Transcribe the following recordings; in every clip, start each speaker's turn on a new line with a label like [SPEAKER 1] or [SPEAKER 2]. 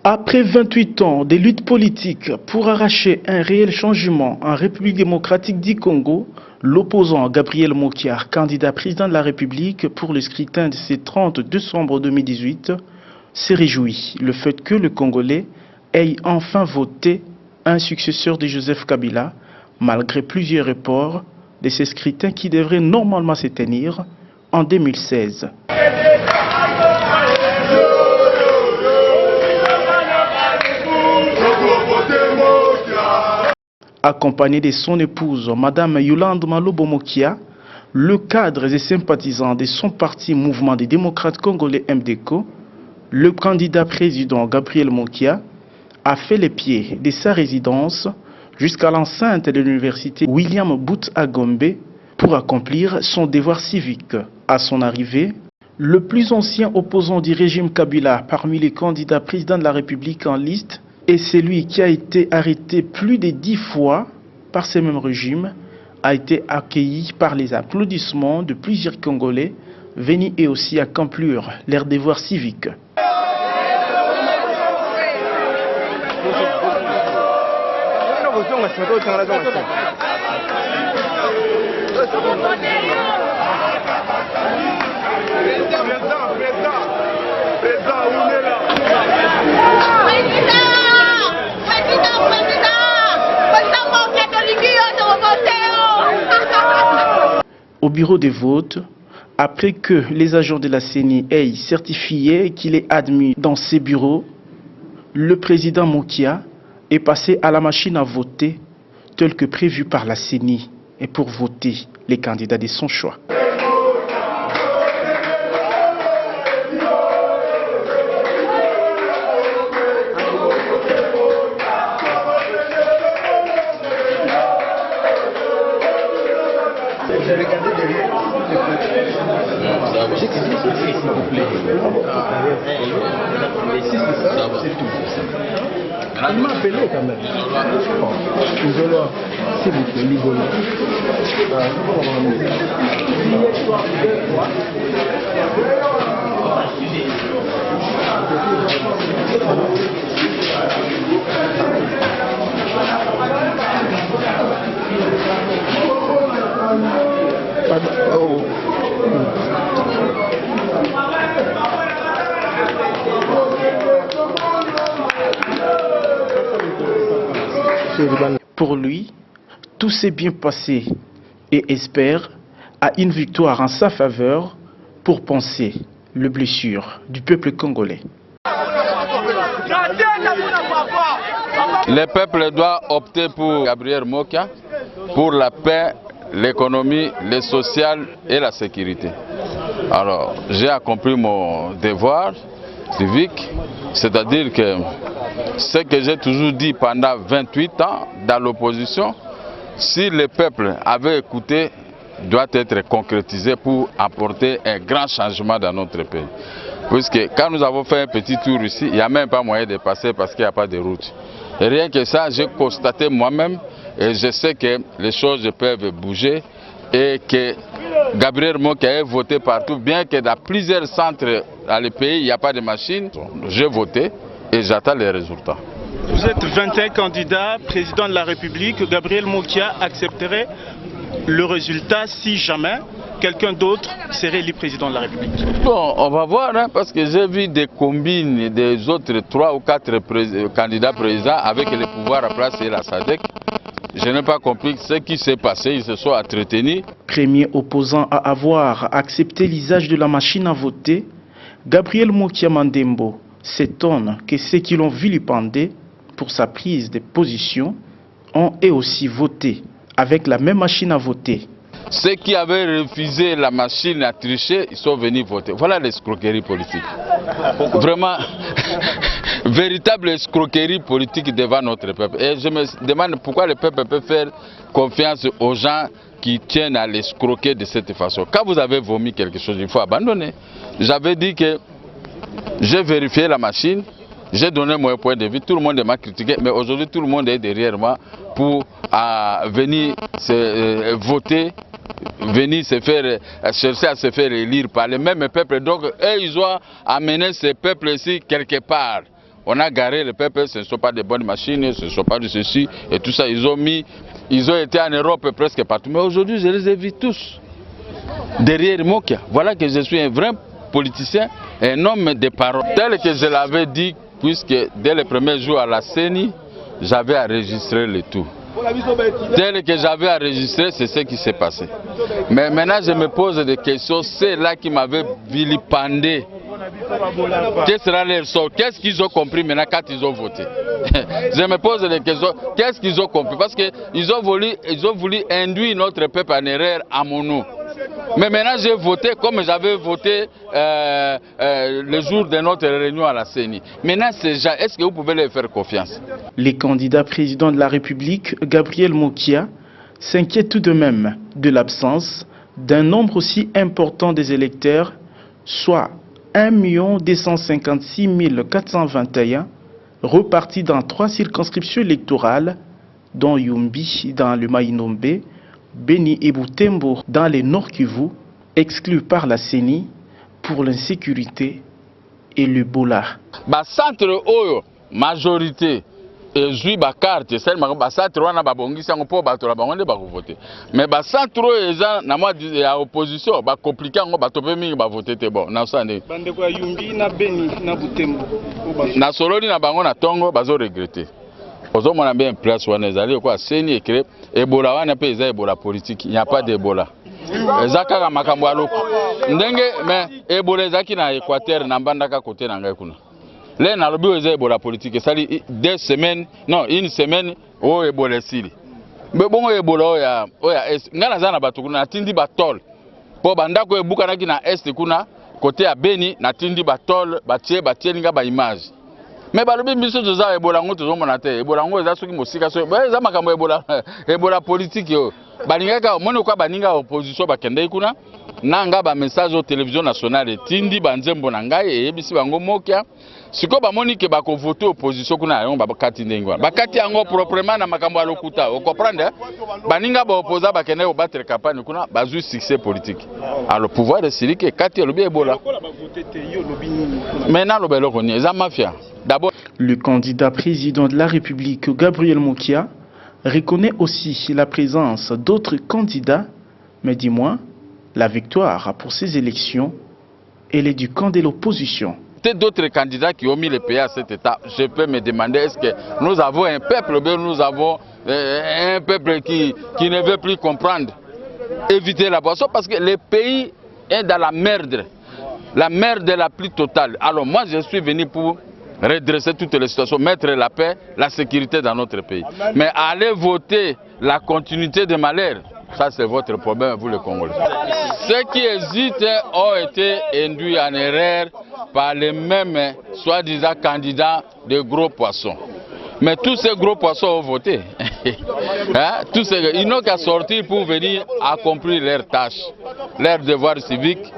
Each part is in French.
[SPEAKER 1] Après 28 ans de lutte politique pour arracher un réel changement en République démocratique du Congo, l'opposant Gabriel Mokia, candidat président de la République pour le scrutin de ce 30 décembre 2018, se réjouit le fait que le Congolais ait enfin voté un successeur de Joseph Kabila, malgré plusieurs reports de ces scrutins qui devraient normalement se tenir en 2016. Accompagné de son épouse, Madame Yolande Malobo Mokia, le cadre et sympathisant de son parti Mouvement des démocrates congolais MDCO, le candidat président Gabriel Mokia a fait les pieds de sa résidence jusqu'à l'enceinte de l'université William Booth à Gombe pour accomplir son devoir civique. À son arrivée, le plus ancien opposant du régime Kabila parmi les candidats présidents de la République en liste et celui qui a été arrêté plus de 10 fois par ce même régime a été accueilli par les applaudissements de plusieurs Congolais venus et aussi accomplir leur devoir civique. Au bureau de vote, après que les agents de la CENI aient certifié qu'il est admis dans ces bureaux, le président Mokia est passé à la machine à voter, tel que prévu par la CENI, et pour voter les candidats de son choix.
[SPEAKER 2] Il m'a appelé quand même. Isola, s'il vous plaît, Ligolo.
[SPEAKER 1] Pour lui, tout s'est bien passé et espère à une victoire en sa faveur pour penser les blessures du peuple congolais.
[SPEAKER 3] Le peuple doit opter pour Gabriel Mokia, pour la paix, l'économie, le social et la sécurité. Alors, j'ai accompli mon devoir civique, c'est-à-dire que ce que j'ai toujours dit pendant 28 ans dans l'opposition, si le peuple avait écouté, doit être concrétisé pour apporter un grand changement dans notre pays. Puisque quand nous avons fait un petit tour ici, il n'y a même pas moyen de passer parce qu'il n'y a pas de route. Et rien que ça, j'ai constaté moi-même et je sais que les choses peuvent bouger et que Gabriel Mokia a voté partout, bien que dans plusieurs centres dans le pays, il n'y a pas de machine. J'ai voté et j'attends les résultats.
[SPEAKER 1] Vous êtes 21 candidats, président de la République. Gabriel Mokia accepterait le résultat si jamais quelqu'un d'autre serait élu président de la République?
[SPEAKER 3] Bon, on va voir, hein, parce que j'ai vu des combines des autres 3 ou 4 candidats présidents avec les pouvoirs à place et la SADC. Je n'ai pas compris ce qui s'est passé, ils se sont entretenus.
[SPEAKER 1] Premier opposant à avoir accepté l'usage de la machine à voter, Gabriel Mokia Mandembo s'étonne que ceux qui l'ont vilipendé pour sa prise de position ont eux aussi voté avec la même machine à voter.
[SPEAKER 3] Ceux qui avaient refusé la machine à tricher, ils sont venus voter. Voilà l'escroquerie politique. Vraiment, véritable escroquerie politique devant notre peuple. Et je me demande pourquoi le peuple peut faire confiance aux gens qui tiennent à l'escroquer de cette façon. Quand vous avez vomi quelque chose, il faut abandonner. J'avais dit que j'ai vérifié la machine, j'ai donné mon point de vue, tout le monde m'a critiqué, mais aujourd'hui tout le monde est derrière moi pour venir voter venir se faire, chercher à se faire élire par les mêmes peuples. Donc, eux, ils ont amené ces peuples ici quelque part. On a garé le peuple, ce ne sont pas des bonnes machines, ce ne sont pas de ceci et tout ça. Ils ont été en Europe presque partout. Mais aujourd'hui, je les ai vus tous derrière Mokia. Voilà que je suis un vrai politicien, un homme de parole. Tel que je l'avais dit, puisque dès le premier jour à la CENI, j'avais enregistré le tout. Tel que j'avais enregistré, c'est ce qui s'est passé. Mais maintenant, je me pose des questions. C'est là qui m'avaient vilipendé. Quel sera leur sort? Qu'est-ce qu'ils ont compris maintenant quand ils ont voté? Je me pose des questions. Qu'est-ce qu'ils ont compris? Parce qu'ils ont voulu induire notre peuple en erreur à mon nom. Mais maintenant, j'ai voté comme j'avais voté le jour de notre réunion à la CENI. Maintenant, est-ce que vous pouvez leur faire confiance?
[SPEAKER 1] Les candidats président de la République, Gabriel Mokia, s'inquiètent tout de même de l'absence d'un nombre aussi important des électeurs, soit 1 256 421, repartis dans 3 circonscriptions électorales, dont Yumbi dans le Maïnombe, Beni et Butembo dans les Nord Kivu, exclus par la CENI pour l'insécurité et le Bola.
[SPEAKER 3] Centre Oyo, majorité, et jouit ba carte, c'est le centre wana babongisi ngo po bato la bango ba voter. Mais ba centre eza na moi ya opposition ba compliqué ngo bato pe mingi ba voter te bon. Na sande. Bande kwa Yumbi na Beni na Butembo. Na Sololi na bango na Tongo bazo regretter. Ozo mona bien place wana ezali kwa CENI écrit Ebola wana pe eza Ebola politique, il n'y a pas d'Ebola. Ezaka ka makambo aloko. Ndenge mais Ebola ezaki na Équateur na mbandaka côté na ngai kuna. Là, na lobi eza Ebola politique, ça dit 2 semaines, non, 1 semaine o Ebola sili. Mais bon Ebola oya est, ngana za na bato kuna natindi batol. Po bandako ebuka naki na est kuna côté ya Beni natindi batol, batie linga ba image. Mais balobi biso toza Ebola ngo tozomona te. Ebola ngo eza soki mosika so. Ba eza makambo Ebola politique yo. Balingaka moni kwa baninga opposition bakende kuna nanga ba message au télévision nationale tindi banzembo na ngai eyebisi bango Mokia. Siko bamoni ke bako voter opposition kuna yango bakati ndengwa. Bakati yango proprement na makambo ya lokuta. Vous comprenez? Baninga ba opposa bakende battre campagne kuna bazui succès politique. Alors pouvoir de Silike kati lobi Ebola. Maintenant le beloko ni eza mafia. D'abord
[SPEAKER 1] le candidat président de la République Gabriel Mokia reconnaît aussi la présence d'autres candidats, mais dis-moi, la victoire pour ces élections, elle est du camp de l'opposition.
[SPEAKER 3] D'autres candidats qui ont mis le pays à cet état, je peux me demander est-ce que nous avons un peuple, nous avons un peuple qui ne veut plus comprendre, éviter la boisson, parce que le pays est dans la merde la plus totale. Alors moi je suis venu pour redresser toutes les situations, mettre la paix, la sécurité dans notre pays. Mais aller voter la continuité de malheur, ça c'est votre problème, vous les Congolais. Ceux qui hésitent ont été induits en erreur par les mêmes soi-disant candidats de gros poissons. Mais tous ces gros poissons ont voté. Ils n'ont qu'à sortir pour venir accomplir leurs tâches, leurs devoirs civiques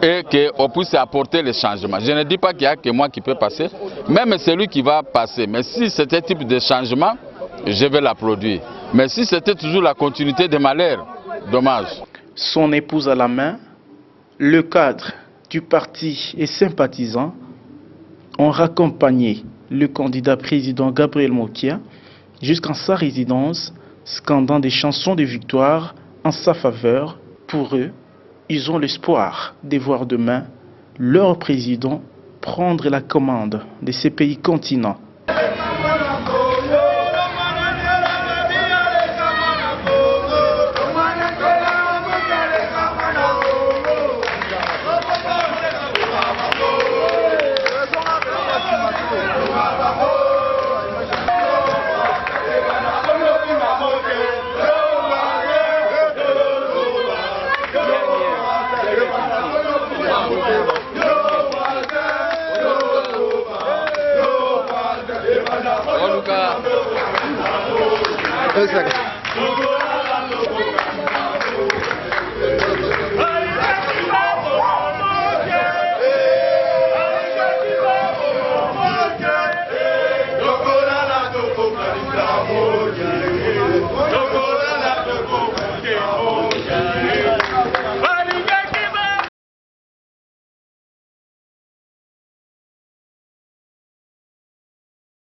[SPEAKER 3] et qu'on puisse apporter les changements. Je ne dis pas qu'il n'y a que moi qui peux passer, même celui qui va passer. Mais si c'était un type de changement, je vais l'applaudir. Mais si c'était toujours la continuité des malheurs, dommage.
[SPEAKER 1] Son épouse à la main, le cadre du parti et sympathisants ont raccompagné le candidat président Gabriel Mokia jusqu'en sa résidence, scandant des chansons de victoire en sa faveur. Pour eux, ils ont l'espoir de voir demain leur président prendre la commande de ces pays continents.
[SPEAKER 3] Oluka.